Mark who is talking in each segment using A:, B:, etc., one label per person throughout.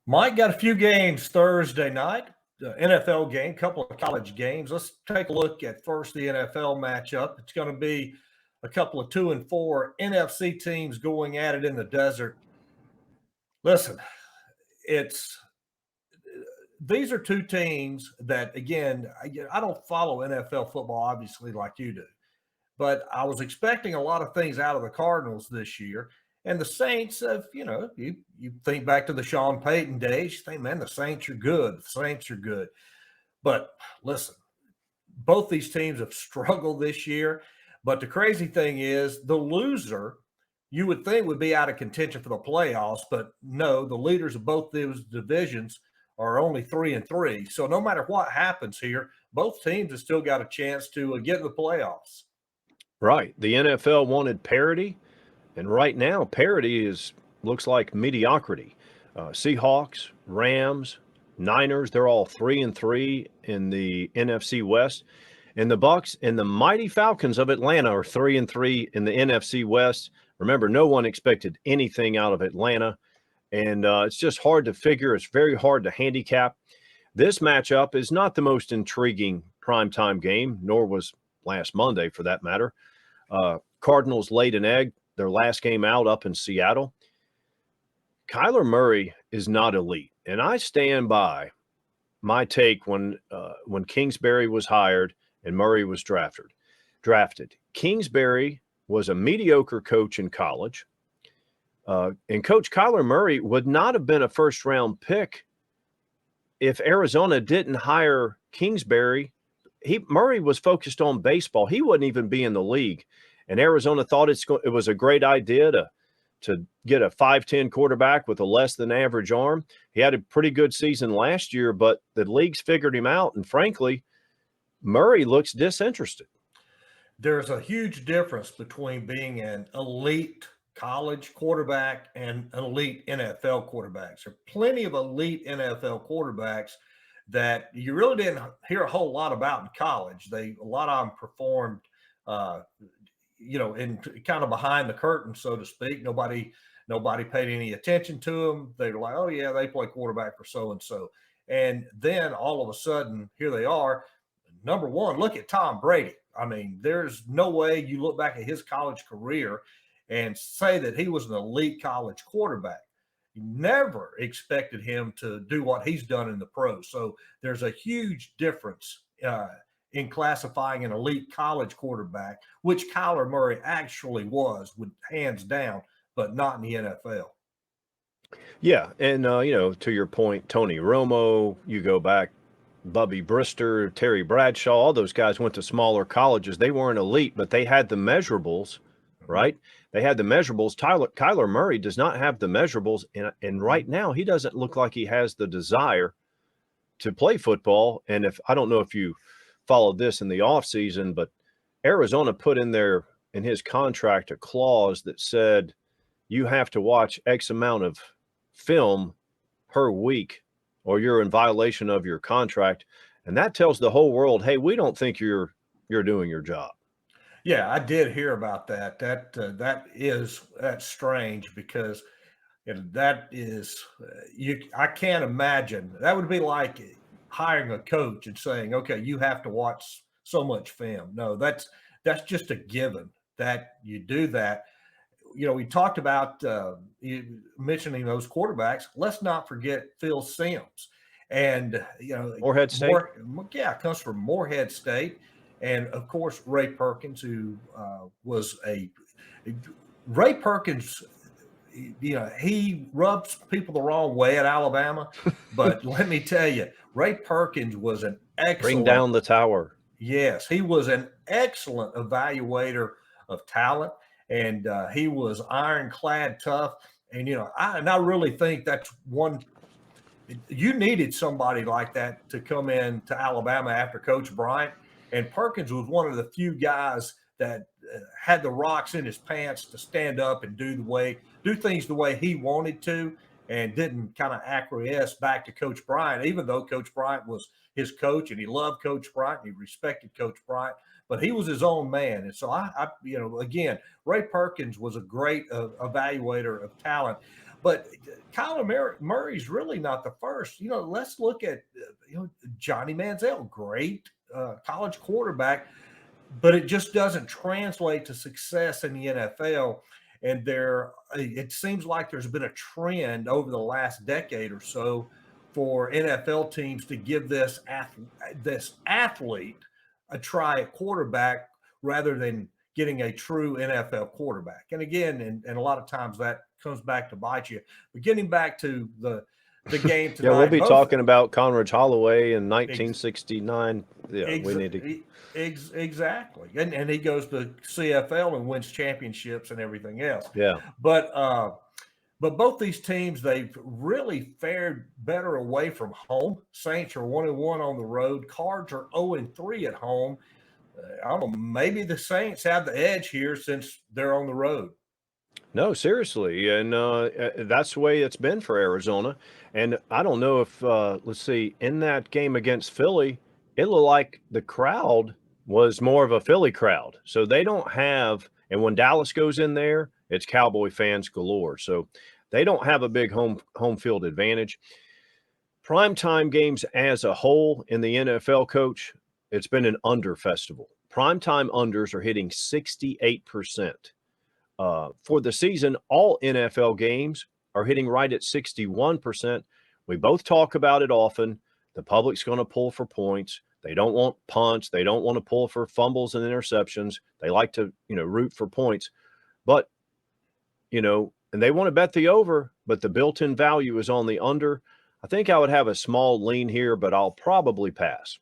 A: Mike got a few games Thursday night, NFL game, couple of college games. Let's take a look at first the NFL matchup. It's going to be a couple of 2-4 NFC teams going at it in the desert. Listen, it's these are two teams that, again, I don't follow NFL football obviously like you do, but I was expecting a lot of things out of the Cardinals this year. And the Saints, you think back to the Sean Payton days, you think, man, the Saints are good. The Saints are good. But listen, both these teams have struggled this year. But the crazy thing is, the loser, you would think, would be out of contention for the playoffs. But no, the leaders of both those divisions are only 3-3. So no matter what happens here, both teams have still got a chance to get in the playoffs.
B: Right. The NFL wanted parity, and right now parity looks like mediocrity. Seahawks, Rams, Niners, they're all 3-3 in the NFC West. And the Bucks and the mighty Falcons of Atlanta are 3-3 in the NFC West. Remember, no one expected anything out of Atlanta, and it's just hard to figure. It's very hard to handicap. This matchup is not the most intriguing primetime game, nor was last Monday for that matter. Cardinals laid an egg their last game out up in Seattle. Kyler Murray is not elite, and I stand by my take when Kingsbury was hired and Murray was drafted. Kingsbury was a mediocre coach in college, and Coach Kyler Murray would not have been a first-round pick if Arizona didn't hire Kingsbury. Murray was focused on baseball. He wouldn't even be in the league, and Arizona thought it was a great idea to get a 5'10" quarterback with a less than average arm. He had a pretty good season last year, but the league's figured him out, and frankly, Murray looks disinterested.
A: There's a huge difference between being an elite college quarterback and an elite NFL quarterback. There are plenty of elite NFL quarterbacks that you really didn't hear a whole lot about in college. A lot of them performed, in kind of behind the curtain, so to speak. Nobody paid any attention to them. They were like, oh yeah, they play quarterback for so and so, and then all of a sudden, here they are. Number one, look at Tom Brady. I mean, there's no way you look back at his college career and say that he was an elite college quarterback. You never expected him to do what he's done in the pros. So there's a huge difference in classifying an elite college quarterback, which Kyler Murray actually was, with hands down, but not in the NFL.
B: Yeah, and to your point, Tony Romo, you go back, Bubby Brister, Terry Bradshaw, all those guys went to smaller colleges. They weren't elite, but they had the measurables, right? They had the measurables. Kyler Murray does not have the measurables, and right now he doesn't look like he has the desire to play football. And I don't know if you followed this in the offseason, but Arizona put in his contract a clause that said you have to watch X amount of film per week or you're in violation of your contract. And that tells the whole world, hey, we don't think you're doing your job.
A: Yeah, I did hear about that. That's strange because that is I can't imagine. That would be like hiring a coach and saying, okay, you have to watch so much film. No, that's just a given that you do that. We talked about mentioning those quarterbacks. Let's not forget Phil Simms. And,
B: Morehead State.
A: Comes from Morehead State. And, of course, Ray Perkins, who Ray Perkins, he rubs people the wrong way at Alabama. But let me tell you, Ray Perkins was an excellent.
B: Bring down the tower.
A: Yes, he was an excellent evaluator of talent. And he was ironclad tough. And, I really think that's one – you needed somebody like that to come in to Alabama after Coach Bryant. And Perkins was one of the few guys that had the rocks in his pants to stand up and do things the way he wanted to, and didn't kind of acquiesce back to Coach Bryant, even though Coach Bryant was his coach and he loved Coach Bryant and he respected Coach Bryant. But he was his own man. And so again, Ray Perkins was a great evaluator of talent. But Kyler Murray's really not the first. Let's look at Johnny Manziel, great college quarterback, but it just doesn't translate to success in the NFL. And it seems like there's been a trend over the last decade or so for NFL teams to give this athlete a try at quarterback rather than getting a true NFL quarterback. And again, and a lot of times that comes back to bite you. But getting back to the game tonight,
B: yeah, we'll be talking about Conrad Holloway in 1969. Yeah, we need to.
A: Exactly. And he goes to CFL and wins championships and everything else.
B: Yeah.
A: But both these teams, they've really fared better away from home. Saints are 1-1 on the road. Cards are 0-3 at home. I don't know, maybe the Saints have the edge here since they're on the road.
B: No, seriously, and that's the way it's been for Arizona. And I don't know if let's see, in that game against Philly, it looked like the crowd was more of a Philly crowd. So they don't have, and when Dallas goes in there, it's Cowboy fans galore. So they don't have a big home field advantage. Primetime games as a whole in the NFL, Coach, it's been an under festival. Primetime unders are hitting 68%. For the season, all NFL games are hitting right at 61%. We both talk about it often. The public's going to pull for points. They don't want punts. They don't want to pull for fumbles and interceptions. They like to, root for points. But, and they want to bet the over, but the built-in value is on the under. I think I would have a small lean here, but I'll probably pass.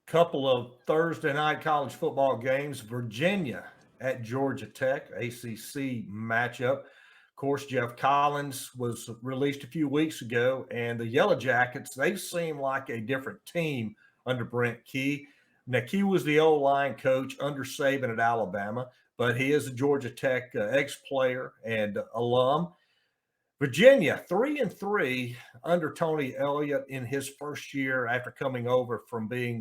A: Couple of Thursday night college football games. Virginia at Georgia Tech, ACC matchup. Of course, Jeff Collins was released a few weeks ago, and the Yellow Jackets, they seem like a different team under Brent Key. Now, Key was the O-line coach under Saban at Alabama, but he is a Georgia Tech ex-player and alum. Virginia, 3-3 under Tony Elliott in his first year after coming over from being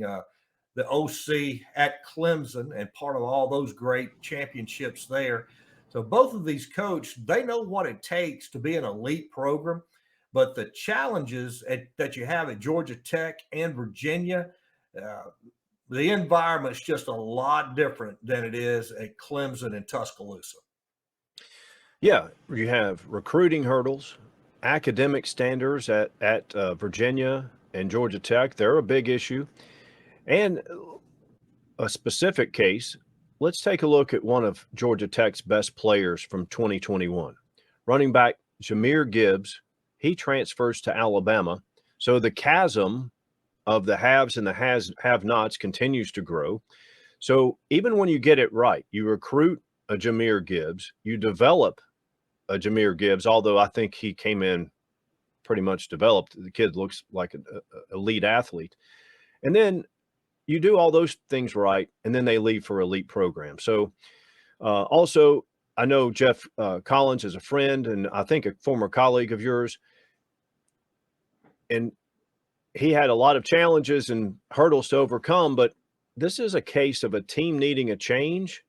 A: the OC at Clemson and part of all those great championships there. So both of these coaches, they know what it takes to be an elite program, but the challenges that you have at Georgia Tech and Virginia, the environment's just a lot different than it is at Clemson and Tuscaloosa.
B: Yeah, you have recruiting hurdles, academic standards at Virginia and Georgia Tech. They're a big issue. And a specific case, let's take a look at one of Georgia Tech's best players from 2021. Running back Jahmyr Gibbs, he transfers to Alabama. So the chasm of the haves and the have-nots continues to grow. So even when you get it right, you recruit a Jahmyr Gibbs, you develop a Jahmyr Gibbs, although I think he came in pretty much developed. The kid looks like an elite athlete. And then you do all those things right, and then they leave for elite program. So also, I know Jeff Collins is a friend and I think a former colleague of yours. And he had a lot of challenges and hurdles to overcome, but this is a case of a team needing a change.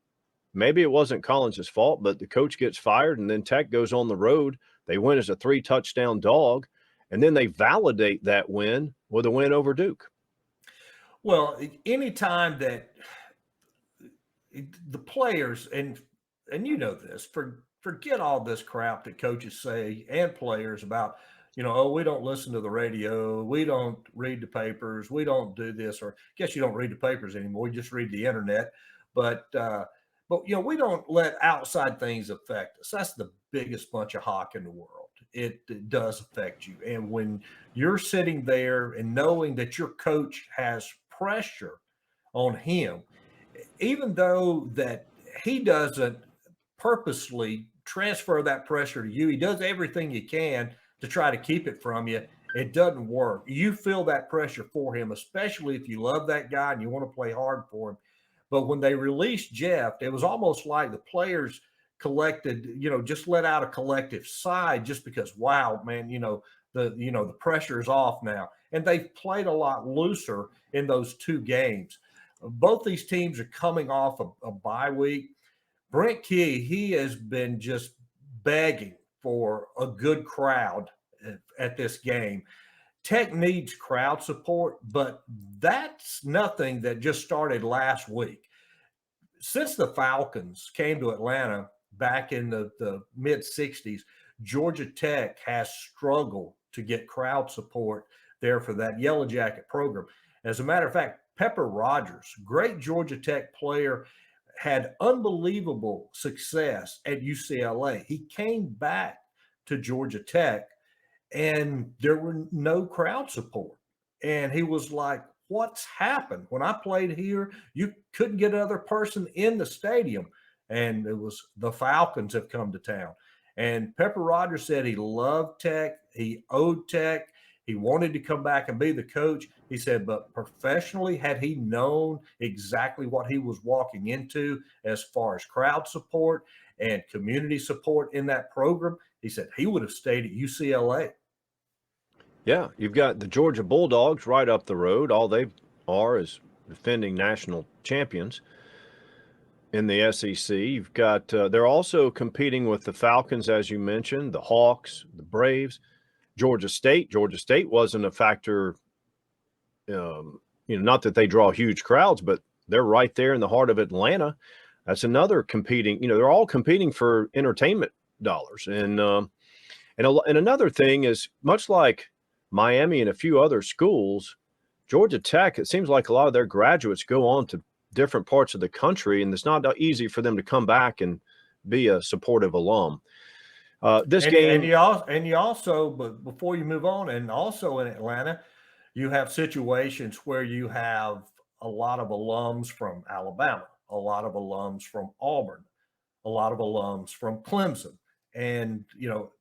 B: Maybe it wasn't Collins' fault, but the coach gets fired and then Tech goes on the road. They win as a 3-touchdown dog, and then they validate that win with a win over Duke.
A: Well, anytime that the players, and you know this, forget all this crap that coaches say and players about, we don't listen to the radio, we don't read the papers, we don't do this, or I guess you don't read the papers anymore, you just read the internet. But we don't let outside things affect us. That's the biggest bunch of hawk in the world. It does affect you. And when you're sitting there and knowing that your coach has pressure on him, even though that he doesn't purposely transfer that pressure to you, he does everything he can to try to keep it from you. It doesn't work. You feel that pressure for him, especially if you love that guy and you want to play hard for him. But when they released Jeff, it was almost like the players collected, just let out a collective sigh just because, wow, man, the pressure is off now. And they've played a lot looser in those two games. Both these teams are coming off a bye week. Brent Key, he has been just begging for a good crowd at this game. Tech needs crowd support, but that's nothing that just started last week. Since the Falcons came to Atlanta back in the mid 60s, Georgia Tech has struggled to get crowd support there for that Yellow Jacket program. As a matter of fact, Pepper Rogers, great Georgia Tech player, had unbelievable success at UCLA. He came back to Georgia Tech and there were no crowd support. And he was like, what's happened? When I played here, you couldn't get another person in the stadium. And it was the Falcons have come to town. And Pepper Rogers said he loved Tech. He owed Tech. He wanted to come back and be the coach. He said, but professionally, had he known exactly what he was walking into as far as crowd support and community support in that program, he said he would have stayed at UCLA.
B: Yeah, you've got the Georgia Bulldogs right up the road. All they are is defending national champions in the SEC. You've got they're also competing with the Falcons, as you mentioned, the Hawks, the Braves, Georgia State. Georgia State wasn't a factor, not that they draw huge crowds, but they're right there in the heart of Atlanta. That's another competing. They're all competing for entertainment dollars, and another thing is much like Miami and a few other schools, Georgia Tech, it seems like a lot of their graduates go on to different parts of the country, and it's not easy for them to come back and be a supportive alum. This game,
A: and you also, but before you move on, and also in Atlanta, you have situations where you have a lot of alums from Alabama, a lot of alums from Auburn, a lot of alums from Clemson. And,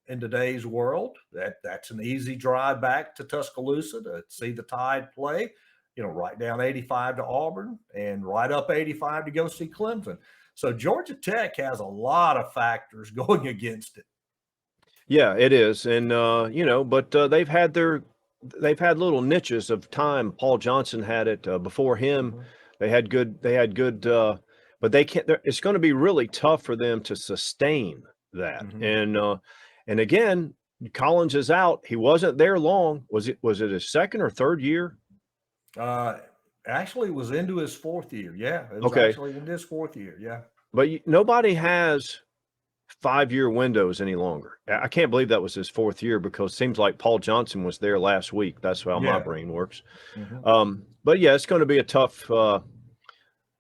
A: in today's world, that's an easy drive back to Tuscaloosa to see the Tide play, right down 85 to Auburn and right up 85 to go see Clemson. So Georgia Tech has a lot of factors going against it.
B: Yeah, it is. And, but they've had little niches of time. Paul Johnson had it before him.
A: Mhm.
B: They had good, but they can't, it's going to be really tough for them to sustain that.
A: Mhm.
B: And again, Collins is out. He wasn't there long. Was it his second or third year?
A: Actually, it was into his fourth year. Yeah, it was
B: Okay.
A: actually in his fourth year. Yeah.
B: But nobody has 5-year windows any longer. I can't believe that was his fourth year because it seems like Paul Johnson was there last week. That's how my brain works.
A: Mhm.
B: But yeah, it's going to be a tough.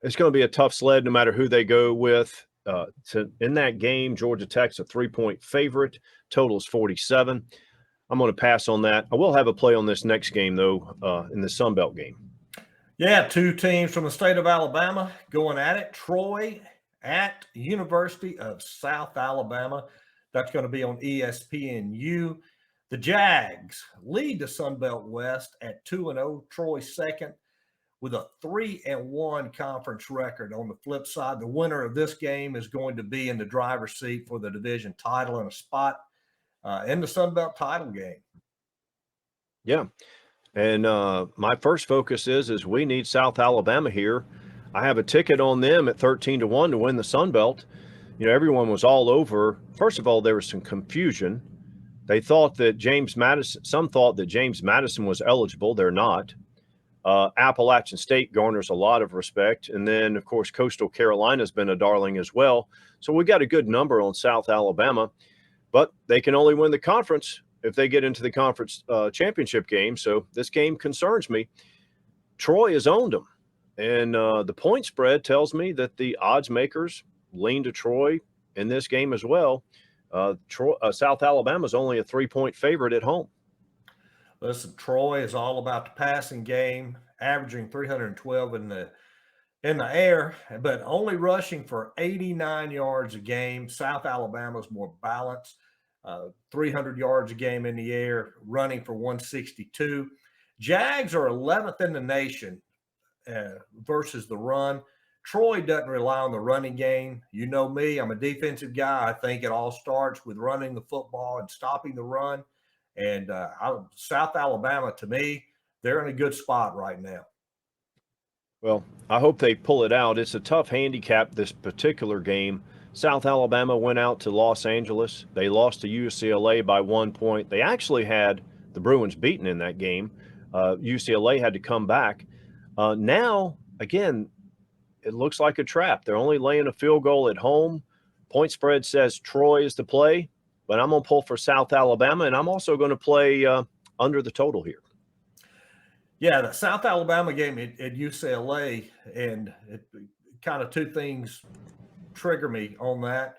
B: It's going to be a tough sled no matter who they go with. In that game, Georgia Tech's a 3-point favorite. Total's 47. I'm going to pass on that. I will have a play on this next game though, in the Sun Belt game.
A: Yeah, two teams from the state of Alabama going at it. Troy at University of South Alabama. That's going to be on ESPNU. The Jags lead the Sun Belt West at 2-0. Troy second with a 3-1 conference record. On the flip side, the winner of this game is going to be in the driver's seat for the division title and a spot in the Sun Belt title game.
B: Yeah. And my first focus is we need South Alabama here. I have a ticket on them at 13-1 to win the Sun Belt. Everyone was all over. First of all, there was some confusion. They thought that some thought that James Madison was eligible. They're not. Appalachian State garners a lot of respect. And then, of course, Coastal Carolina's been a darling as well. So we got a good number on South Alabama, but they can only win the conference if they get into the conference championship game. So this game concerns me. Troy has owned them. And the point spread tells me that the odds makers lean to Troy in this game as well. South Alabama is only a 3-point favorite at home.
A: Listen, Troy is all about the passing game, averaging 312 in the air, but only rushing for 89 yards a game. South Alabama's more balanced, 300 yards a game in the air, running for 162. Jags are 11th in the nation versus the run. Troy doesn't rely on the running game. You know me, I'm a defensive guy. I think it all starts with running the football and stopping the run. And South Alabama, to me, they're in a good spot right now.
B: Well, I hope they pull it out. It's a tough handicap, this particular game. South Alabama went out to Los Angeles. They lost to UCLA by 1 point. They actually had the Bruins beaten in that game. UCLA had to come back. Now, again, it looks like a trap. They're only laying a field goal at home. Point spread says Troy is the play, but I'm going to pull for South Alabama, and I'm also going to play under the total here.
A: Yeah, the South Alabama game at UCLA, and it kind of two things trigger me on that.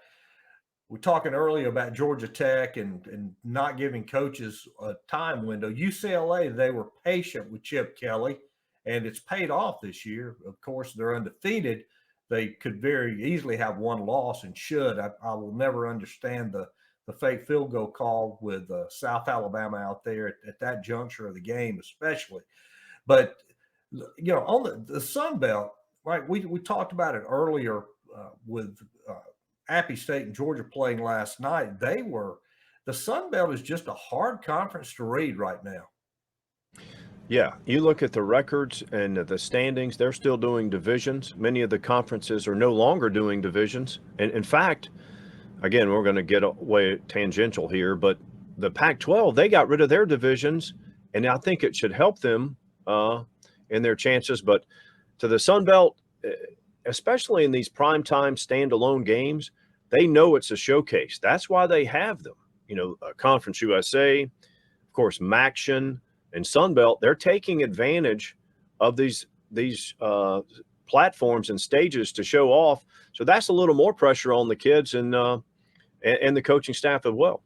A: We're talking earlier about Georgia Tech and not giving coaches a time window. UCLA, they were patient with Chip Kelly, and it's paid off this year. Of course, they're undefeated. They could very easily have one loss and should. I will never understand the fake field goal call with South Alabama out there at that juncture of the game, especially. But, on the Sun Belt, right, we talked about it earlier with Appy State and Georgia playing last night. The Sun Belt is just a hard conference to read right now.
B: Yeah, you look at the records and the standings, they're still doing divisions. Many of the conferences are no longer doing divisions. And in fact, again, we're going to get away tangential here, but the Pac-12, they got rid of their divisions, and I think it should help them in their chances. But to the Sun Belt, especially in these primetime standalone games, they know it's a showcase. That's why they have them. Conference USA, of course, MACtion and Sun Belt, they're taking advantage of these platforms and stages to show off. So that's a little more pressure on the kids and the coaching staff as well.